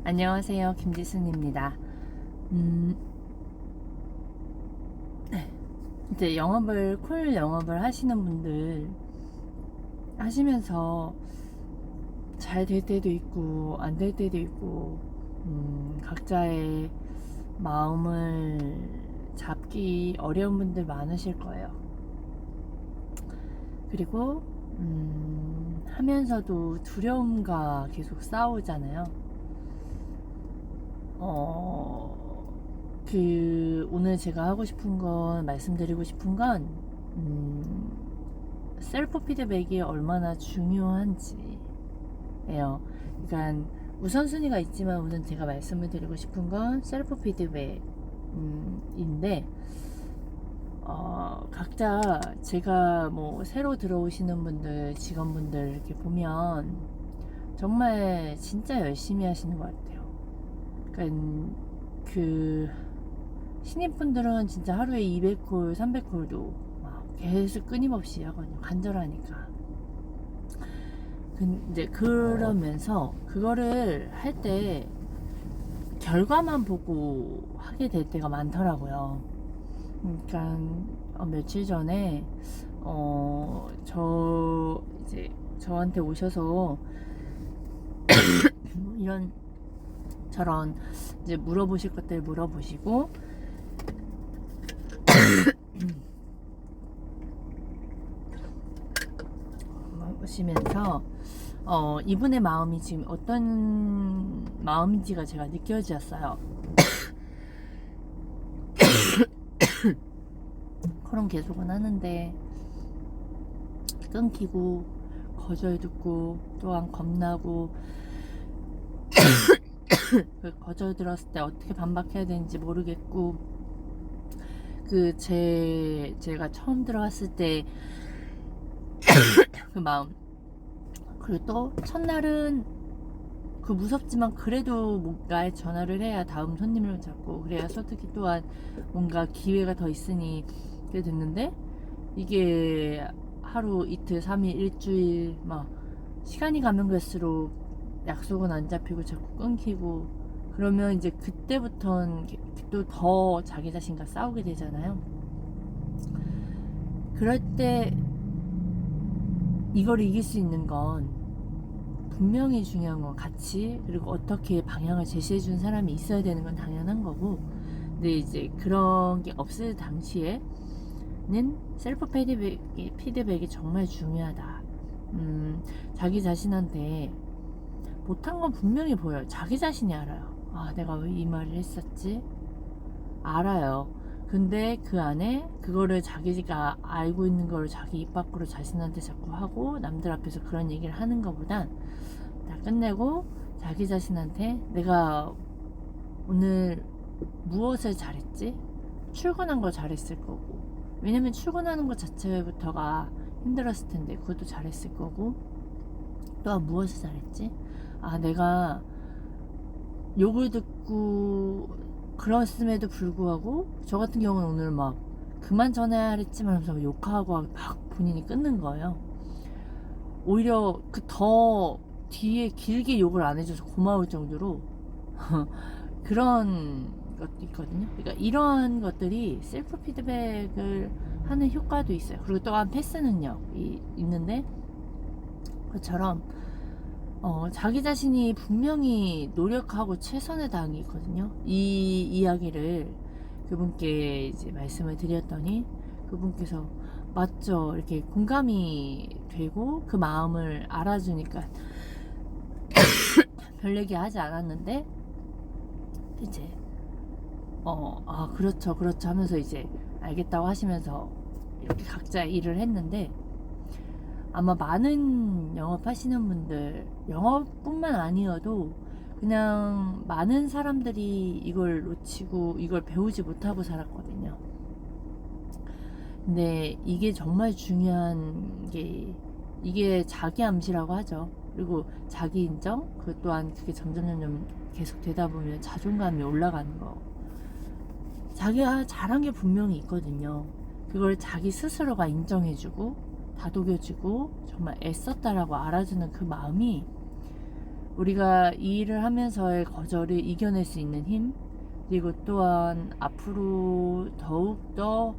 안녕하세요. 김지순입니다. 음, 이제 콜 영업을 하시는 분들 하시면서 잘 될 때도 있고, 안 될 때도 있고, 각자의 마음을 잡기 어려운 분들 많으실 거예요. 그리고, 하면서도 두려움과 계속 싸우잖아요. 오늘 제가 하고 싶은 건, 말씀드리고 싶은 건, 셀프 피드백이 얼마나 중요한지예요. 그러니까 우선순위가 있지만 우선 제가 말씀을 드리고 싶은 건 셀프 피드백인데, 각자 제가 뭐 새로 들어오시는 분들, 직원분들 이렇게 보면 정말 진짜 열심히 하시는 것 같아요. 그러니까 그 신입분들은 진짜 하루에 200콜, 300콜도 계속 끊임없이 하거든요. 간절하니까. 이제 그러면서 그거를 할 때 결과만 보고 하게 될 때가 많더라고요. 그러니까 며칠 전에 저한테 오셔서 이런 저런 이제 물어보실 것들 물어보시고 보시면서 이분의 마음이 지금 어떤 마음인지가 제가 느껴졌어요. 그럼 계속은 하는데 끊기고 거절 듣고 또한 겁나고 거절 들었을 때 어떻게 반박해야 되는지 모르겠고 제가 처음 들어갔을 때 그 마음, 그리고 또 첫날은 그 무섭지만 그래도 뭔가 전화를 해야 다음 손님을 잡고 그래야 소득이 또한 뭔가 기회가 더 있으니 그게 됐는데 이게 하루 이틀 3일 일주일 막 시간이 가면 갈수록 약속은 안 잡히고 자꾸 끊기고 그러면 이제 그때부터는 또 더 자기 자신과 싸우게 되잖아요. 그럴 때 이걸 이길 수 있는 건 분명히 중요한 건 가치 그리고 어떻게 방향을 제시해 준 사람이 있어야 되는 건 당연한 거고 근데 이제 그런 게 없을 당시에는 셀프 피드백이 정말 중요하다. 자기 자신한테 못한 건 분명히 보여요. 자기 자신이 알아요. 아, 내가 왜 이 말을 했었지? 알아요. 근데 그 안에 그거를 자기가 알고 있는 걸 자기 입 밖으로 자신한테 자꾸 하고 남들 앞에서 그런 얘기를 하는 것보단 다 끝내고 자기 자신한테 내가 오늘 무엇을 잘했지? 출근한 걸 잘했을 거고 왜냐면 출근하는 것 자체부터가 힘들었을 텐데 그것도 잘했을 거고 또한 무엇을 잘했지? 아, 내가 욕을 듣고 그랬음에도 불구하고 저 같은 경우는 오늘 막 그만 전화야 했지만 하면서 욕하고 막 본인이 끊는 거예요. 오히려 그 더 뒤에 길게 욕을 안 해줘서 고마울 정도로 그런 것도 있거든요. 그러니까 이런 것들이 셀프 피드백을 하는 효과도 있어요. 그리고 또한 패스 능력이 있는데 그처럼 자기 자신이 분명히 노력하고 최선을 다한 게 있거든요. 이 이야기를 그분께 이제 말씀을 드렸더니 그분께서 맞죠. 이렇게 공감이 되고 그 마음을 알아주니까 별 얘기 하지 않았는데 이제 그렇죠 그렇죠 하면서 이제 알겠다고 하시면서 이렇게 각자 일을 했는데 아마 많은 영업하시는 분들 영업뿐만 아니어도 그냥 많은 사람들이 이걸 놓치고 이걸 배우지 못하고 살았거든요. 근데 이게 정말 중요한 게 이게 자기 암시라고 하죠. 그리고 자기 인정 그 또한 그게 점점 계속 되다 보면 자존감이 올라가는 거. 자기가 잘한 게 분명히 있거든요. 그걸 자기 스스로가 인정해주고 다독여주고 정말 애썼다라고 알아주는 그 마음이 우리가 이 일을 하면서의 거절을 이겨낼 수 있는 힘, 그리고 또한 앞으로 더욱더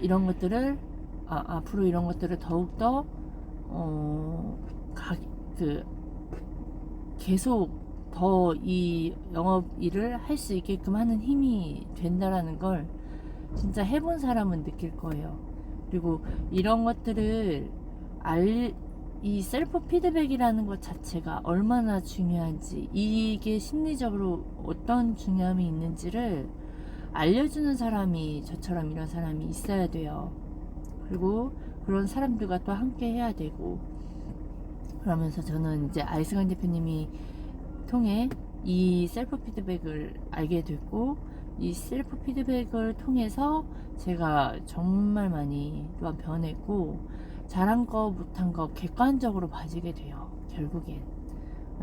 이런 것들을 앞으로 이런 것들을 더욱더 계속 더 이 영업 일을 할 수 있게끔 하는 힘이 된다라는 걸 진짜 해본 사람은 느낄 거예요. 그리고 이런 것들을 이 셀프 피드백이라는 것 자체가 얼마나 중요한지, 이게 심리적으로 어떤 중요함이 있는지를 알려주는 사람이, 저처럼 이런 사람이 있어야 돼요. 그리고 그런 사람들과 또 함께 해야 되고, 그러면서 저는 이제 아이스간 대표님이 통해 이 셀프 피드백을 알게 됐고, 이 셀프 피드백을 통해서 제가 정말 많이 또한 변했고, 잘한 거 못한 거 객관적으로 봐지게 돼요. 결국엔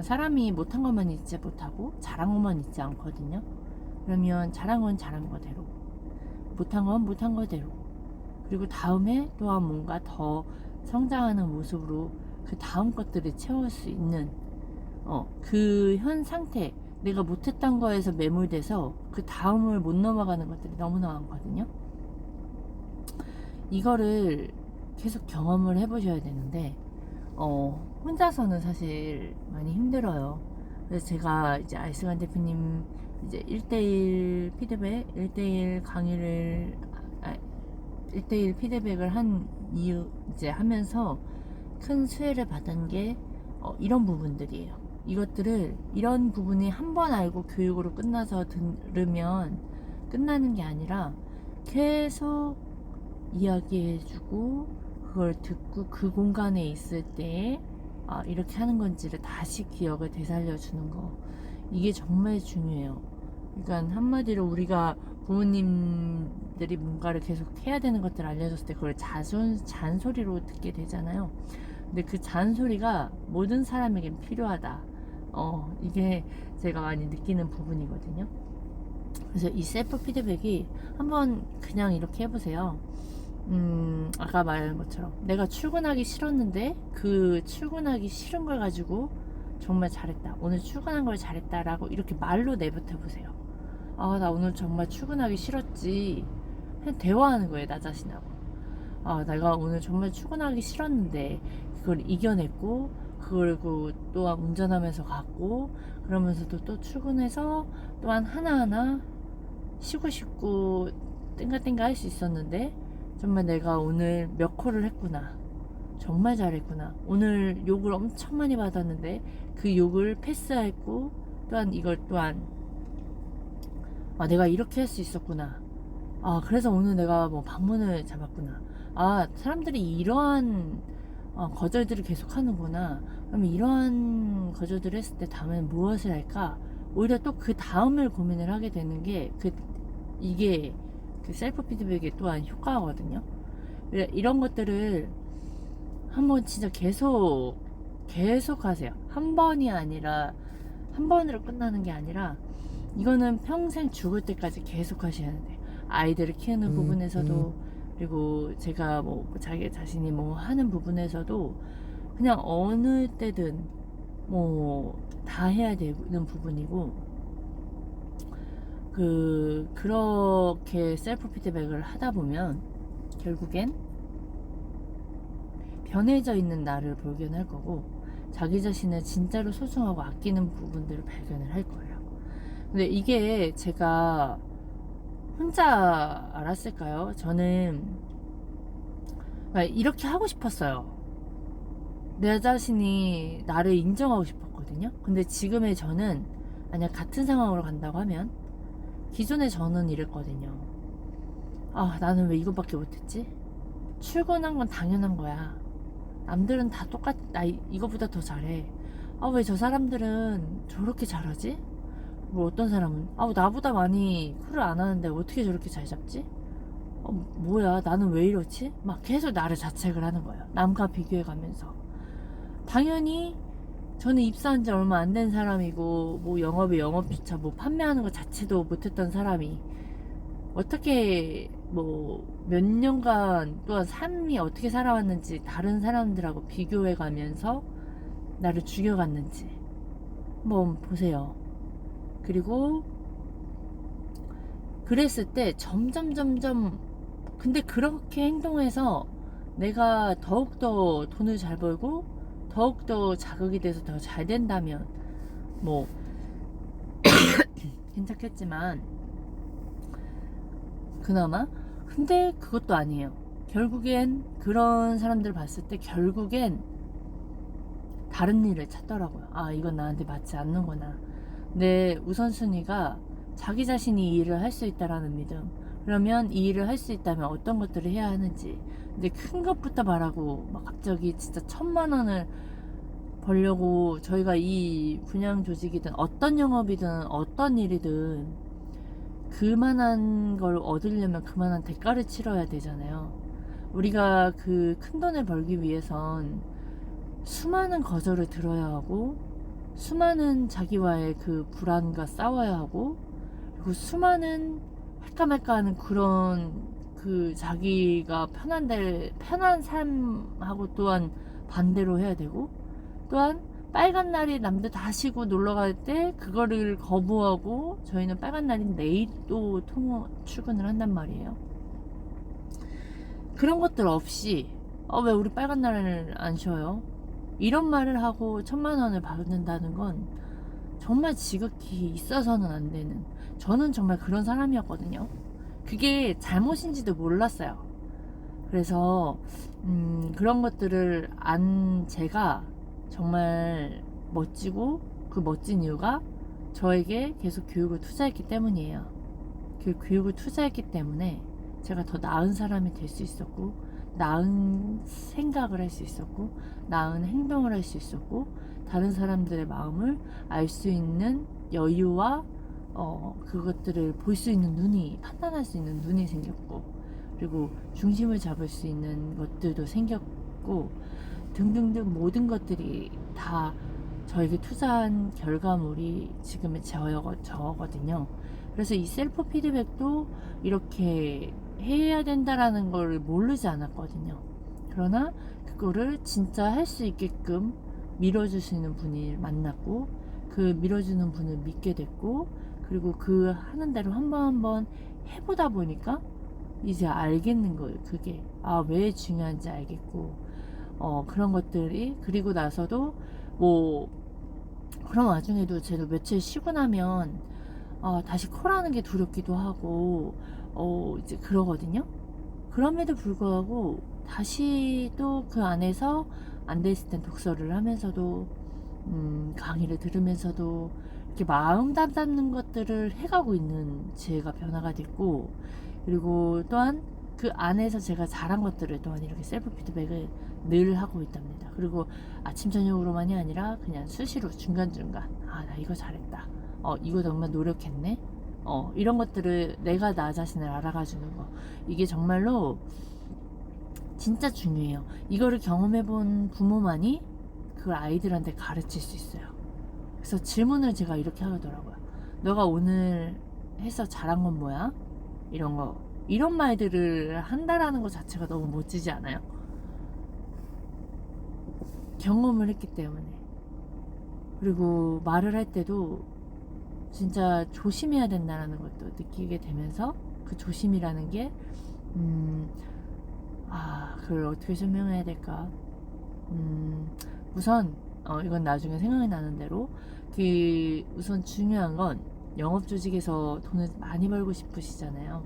사람이 못한 것만 있지 못하고 잘한 것만 있지 않거든요. 그러면 잘한 건 잘한 거대로, 못한 건 못한 거대로, 그리고 다음에 또한 뭔가 더 성장하는 모습으로 그 다음 것들을 채울 수 있는 그 현 상태, 내가 못했던 거에서 매몰돼서 그 다음을 못 넘어가는 것들이 너무나 많거든요. 이거를 계속 경험을 해보셔야 되는데 혼자서는 사실 많이 힘들어요. 그래서 제가 이제 아이스간 대표님 이제 1대1 피드백, 1대1 강의를 1대1 피드백을 한 이유, 이제 하면서 큰 수혜를 받은 게 이런 부분들이에요. 이것들을, 이런 부분이 한 번 알고 교육으로 끝나서 들으면 끝나는 게 아니라 계속 이야기해주고, 그걸 듣고 그 공간에 있을 때 이렇게 하는 건지를 다시 기억을 되살려주는 거, 이게 정말 중요해요. 그러니까 한마디로 우리가 부모님들이 뭔가를 계속 해야 되는 것들을 알려줬을 때 그걸 잔소리로 듣게 되잖아요. 근데 그 잔소리가 모든 사람에겐 필요하다. 이게 제가 많이 느끼는 부분이거든요. 그래서 이 셀프 피드백이 한번 그냥 이렇게 해보세요. 아까 말한 것처럼 내가 출근하기 싫었는데 그 출근하기 싫은 걸 가지고 정말 잘했다, 오늘 출근한 걸 잘했다 라고 이렇게 말로 내뱉어 보세요. 나 오늘 정말 출근하기 싫었지. 그냥 대화하는 거예요, 나 자신하고. 내가 오늘 정말 출근하기 싫었는데 그걸 이겨냈고, 그리고 또한 운전하면서 갔고, 그러면서도 또 출근해서 또한 하나하나 쉬고 싶고 땡가땡가 할 수 있었는데 정말 내가 오늘 몇 콜을 했구나, 정말 잘했구나, 오늘 욕을 엄청 많이 받았는데 그 욕을 패스했고, 또한 이걸 또한 내가 이렇게 할 수 있었구나, 그래서 오늘 내가 뭐 방문을 잡았구나, 사람들이 이러한 거절들을 계속 하는구나, 그럼 이러한 거절들을 했을 때 다음엔 무엇을 할까, 오히려 또 그 다음을 고민을 하게 되는 게 이게 그 셀프 피드백의 또한 효과거든요. 이런 것들을 한번 진짜 계속 하세요. 한 번이 아니라, 한 번으로 끝나는 게 아니라 이거는 평생 죽을 때까지 계속 하셔야 돼요. 아이들을 키우는 부분에서도, 그리고 제가 뭐 자기 자신이 뭐 하는 부분에서도 그냥 어느 때든 뭐 다 해야 되는 부분이고, 그렇게 셀프 피드백을 하다 보면 결국엔 변해져 있는 나를 발견할 거고, 자기 자신을 진짜로 소중하고 아끼는 부분들을 발견을 할 거예요. 근데 이게 제가 혼자 알았을까요? 저는 이렇게 하고 싶었어요. 내 자신이 나를 인정하고 싶었거든요. 근데 지금의 저는, 만약 같은 상황으로 간다고 하면 기존의 저는 이랬거든요. 나는 왜 이것밖에 못했지? 출근한 건 당연한 거야. 남들은 다 나 이거보다 더 잘해. 왜 저 사람들은 저렇게 잘하지? 뭐 어떤 사람은 나보다 많이 쿨을 안 하는데 어떻게 저렇게 잘 잡지? 뭐야, 나는 왜 이러지? 막 계속 나를 자책을 하는 거예요. 남과 비교해 가면서. 당연히 저는 입사한 지 얼마 안 된 사람이고, 뭐 영업조차 뭐 판매하는 것 자체도 못했던 사람이 어떻게 뭐 몇 년간 또한 삶이 어떻게 살아왔는지 다른 사람들하고 비교해 가면서 나를 죽여갔는지 한번 보세요. 그리고 그랬을 때 점점 근데 그렇게 행동해서 내가 더욱더 돈을 잘 벌고 더욱더 자극이 돼서 더 잘 된다면 뭐 괜찮겠지만 그나마 근데 그것도 아니에요. 결국엔 그런 사람들 봤을 때 결국엔 다른 일을 찾더라고요. 아, 이건 나한테 맞지 않는구나. 내 우선순위가 자기 자신이 이 일을 할 수 있다라는 믿음. 그러면 이 일을 할 수 있다면 어떤 것들을 해야 하는지. 근데 큰 것부터 말하고 막 갑자기 진짜 1,000만 원을 벌려고 저희가 이 분양 조직이든 어떤 영업이든 어떤 일이든 그만한 걸 얻으려면 그만한 대가를 치러야 되잖아요. 우리가 그 큰 돈을 벌기 위해선 수많은 거절을 들어야 하고 수많은 자기와의 그 불안과 싸워야 하고 그리고 수많은 할까 말까 하는 그런 그 자기가 편한 삶하고 또한 반대로 해야 되고 또한 빨간 날이 남들 다 쉬고 놀러 갈 때 그거를 거부하고 저희는 빨간 날인 내일 또 출근을 한단 말이에요. 그런 것들 없이 왜 우리 빨간 날을 안 쉬어요? 이런 말을 하고 1,000만 원을 받는다는 건 정말 지극히 있어서는 안 되는 저는 정말 그런 사람이었거든요. 그게 잘못인지도 몰랐어요. 그래서 그런 것들을 안 제가 정말 멋지고 그 멋진 이유가 저에게 계속 교육을 투자했기 때문이에요. 그 교육을 투자했기 때문에 제가 더 나은 사람이 될 수 있었고 나은 생각을 할 수 있었고 나은 행동을 할 수 있었고 다른 사람들의 마음을 알 수 있는 여유와 그것들을 볼 수 있는 눈이 판단할 수 있는 눈이 생겼고 그리고 중심을 잡을 수 있는 것들도 생겼고 등등등 모든 것들이 다 저에게 투자한 결과물이 지금의 저거든요. 그래서 이 셀프 피드백도 이렇게 해야 된다라는 걸 모르지 않았거든요. 그러나 그거를 진짜 할 수 있게끔 밀어주시는 분이 만났고 그 밀어주는 분을 믿게 됐고 그리고 그 하는 대로 한 번 한 번 해보다 보니까 이제 알겠는 거예요. 그게 왜 중요한지 알겠고 그런 것들이 그리고 나서도 뭐 그런 와중에도 제가 며칠 쉬고 나면 다시 콜하는 게 두렵기도 하고 이제 그러거든요. 그럼에도 불구하고 다시 또 그 안에서 안 됐을 땐 독서를 하면서도 강의를 들으면서도 이렇게 마음 다잡는 것들을 해가고 있는 제가 변화가 됐고 그리고 또한 그 안에서 제가 잘한 것들을 또한 이렇게 셀프 피드백을 늘 하고 있답니다. 그리고 아침 저녁으로만이 아니라 그냥 수시로 중간중간 나 이거 잘했다. 이거 정말 노력했네. 이런 것들을 내가 나 자신을 알아가주는 거 이게 정말로 진짜 중요해요. 이거를 경험해본 부모만이 그걸 아이들한테 가르칠 수 있어요. 그래서 질문을 제가 이렇게 하더라고요. 너가 오늘 해서 잘한 건 뭐야? 이런 말들을 한다라는 것 자체가 너무 멋지지 않아요? 경험을 했기 때문에. 그리고 말을 할 때도 진짜 조심해야 된다는 것도 느끼게 되면서 그 조심이라는 게 그걸 어떻게 설명해야 될까? 우선 이건 나중에 생각이 나는 대로 우선 중요한 건 영업 조직에서 돈을 많이 벌고 싶으시잖아요.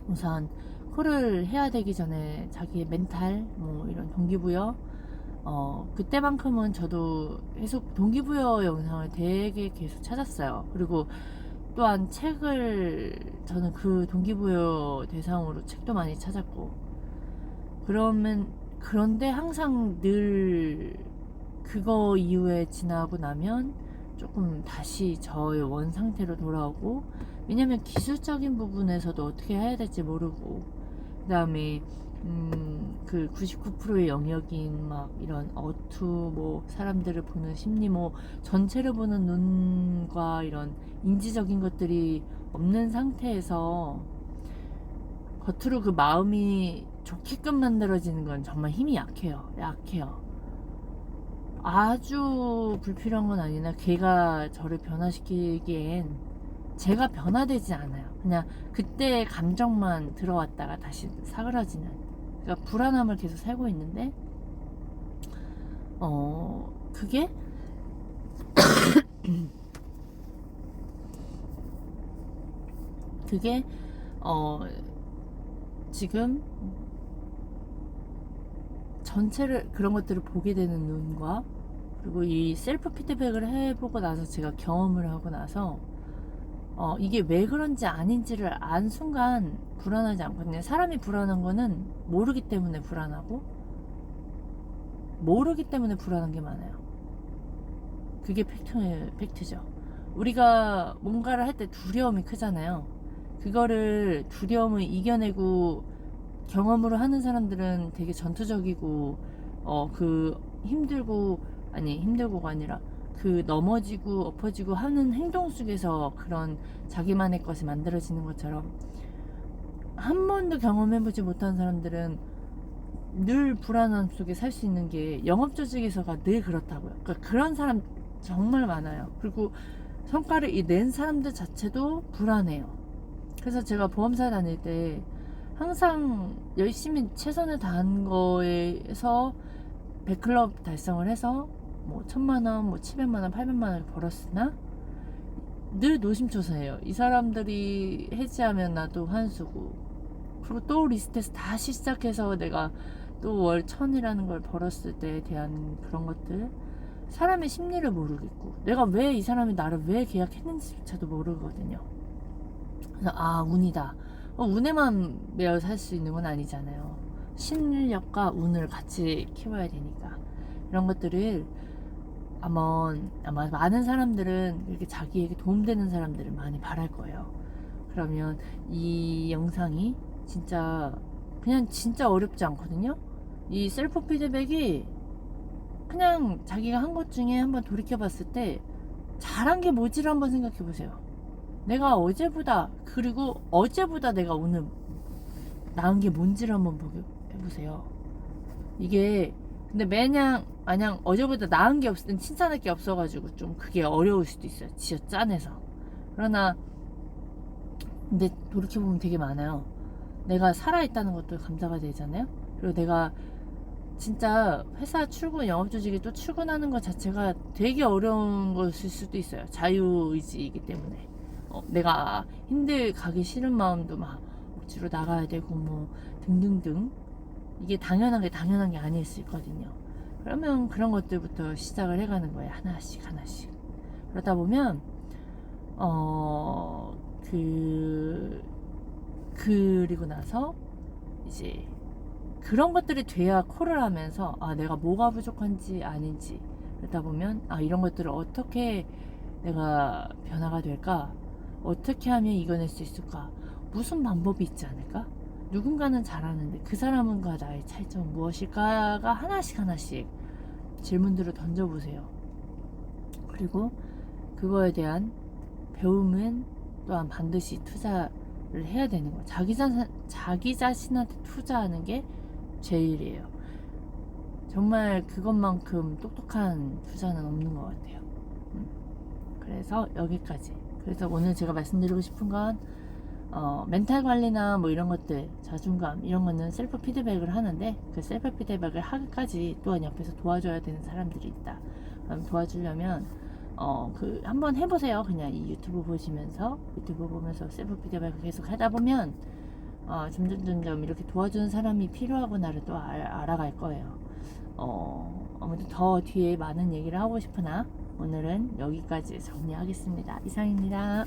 우선 콜을 해야 되기 전에 자기의 멘탈 이런 동기부여 그때만큼은 저도 계속 동기부여 영상을 되게 계속 찾았어요. 그리고 또한 저는 그 동기부여 대상으로 책도 많이 찾았고 그런데 항상 늘 그거 이후에 지나고 나면 조금 다시 저의 원 상태로 돌아오고 왜냐면 기술적인 부분에서도 어떻게 해야 될지 모르고 그 다음에 그 99%의 영역인 막 이런 사람들을 보는 심리 전체를 보는 눈과 이런 인지적인 것들이 없는 상태에서 겉으로 그 마음이 좋게끔 만들어지는 건 정말 힘이 약해요. 아주 불필요한 건 아니나 걔가 저를 변화시키기엔 제가 변화되지 않아요. 그냥 그때의 감정만 들어왔다가 다시 사그라지는, 그러니까 불안함을 계속 살고 있는데 그게 그게 지금 전체를 그런 것들을 보게 되는 눈과, 그리고 이 셀프 피드백을 해보고 나서 제가 경험을 하고 나서 이게 왜 그런지 아닌지를 안 순간 불안하지 않거든요. 사람이 불안한 거는 모르기 때문에 불안하고, 모르기 때문에 불안한 게 많아요. 그게 팩트죠. 우리가 뭔가를 할 때 두려움이 크잖아요. 그거를 두려움을 이겨내고 경험으로 하는 사람들은 되게 전투적이고 힘들고가 아니라 그 넘어지고 엎어지고 하는 행동 속에서 그런 자기만의 것이 만들어지는 것처럼, 한 번도 경험해보지 못한 사람들은 늘 불안함 속에 살 수 있는 게 영업조직에서가 늘 그렇다고요. 그러니까 그런 사람 정말 많아요. 그리고 성과를 낸 사람들 자체도 불안해요. 그래서 제가 보험사 다닐 때 항상 열심히 최선을 다한 거에서 100클럽 달성을 해서 뭐 1000만원, 뭐 700만원, 800만원을 벌었으나 늘 노심초사해요. 이 사람들이 해지하면 나도 환수고, 그리고 또 리스트에서 다시 시작해서 내가 또 월 1000이라는 걸 벌었을 때에 대한 그런 것들, 사람의 심리를 모르겠고, 내가 왜 이 사람이 나를 왜 계약했는지조차도 모르거든요. 그래서 운이다. 운에만 매여 살 수 있는 건 아니잖아요. 실력과 운을 같이 키워야 되니까. 이런 것들을 아마 많은 사람들은 이렇게 자기에게 도움되는 사람들을 많이 바랄 거예요. 그러면 이 영상이 진짜 어렵지 않거든요. 이 셀프 피드백이 그냥 자기가 한 것 중에 한번 돌이켜 봤을 때 잘한 게 뭐지를 한번 생각해 보세요. 내가 어제보다 내가 오늘 나은 게 뭔지를 한번 해보세요. 이게 근데 마냥 어제보다 나은 게 없을 땐 칭찬할 게 없어가지고 좀 그게 어려울 수도 있어요. 지어 짠해서. 그러나 근데 돌이켜보면 되게 많아요. 내가 살아있다는 것도 감사가 되잖아요. 그리고 내가 진짜 회사 영업조직에 또 출근하는 것 자체가 되게 어려운 것일 수도 있어요. 자유의지이기 때문에. 내가 가기 싫은 마음도 막 억지로 나가야 되고 뭐 등등등, 이게 당연한 게 아닐 수 있거든요. 그러면 그런 것들부터 시작을 해가는 거예요. 하나씩 그러다 보면 그리고 나서 이제 그런 것들이 돼야 콜을 하면서 내가 뭐가 부족한지 아닌지, 그러다 보면 이런 것들을 어떻게 내가 변화가 될까, 어떻게 하면 이겨낼 수 있을까, 무슨 방법이 있지 않을까, 누군가는 잘하는데 그 사람과 나의 차이점은 무엇일까가 하나씩 질문들을 던져보세요. 그리고 그거에 대한 배움은 또한 반드시 투자를 해야 되는 거예요. 자기 자신한테 투자하는 게 제일이에요. 정말 그것만큼 똑똑한 투자는 없는 것 같아요. 그래서 여기까지. 그래서 오늘 제가 말씀드리고 싶은 건 멘탈 관리나 뭐 이런 것들, 자존감 이런 거는 셀프 피드백을 하는데, 그 셀프 피드백을 하기까지 또한 옆에서 도와줘야 되는 사람들이 있다. 그럼 도와주려면 한번 해보세요. 그냥 이 유튜브 보면서 셀프 피드백을 계속 하다 보면 점점 이렇게 도와주는 사람이 필요하구나를 또 알아갈 거예요. 아무튼 더 뒤에 많은 얘기를 하고 싶으나 오늘은 여기까지 정리하겠습니다. 이상입니다.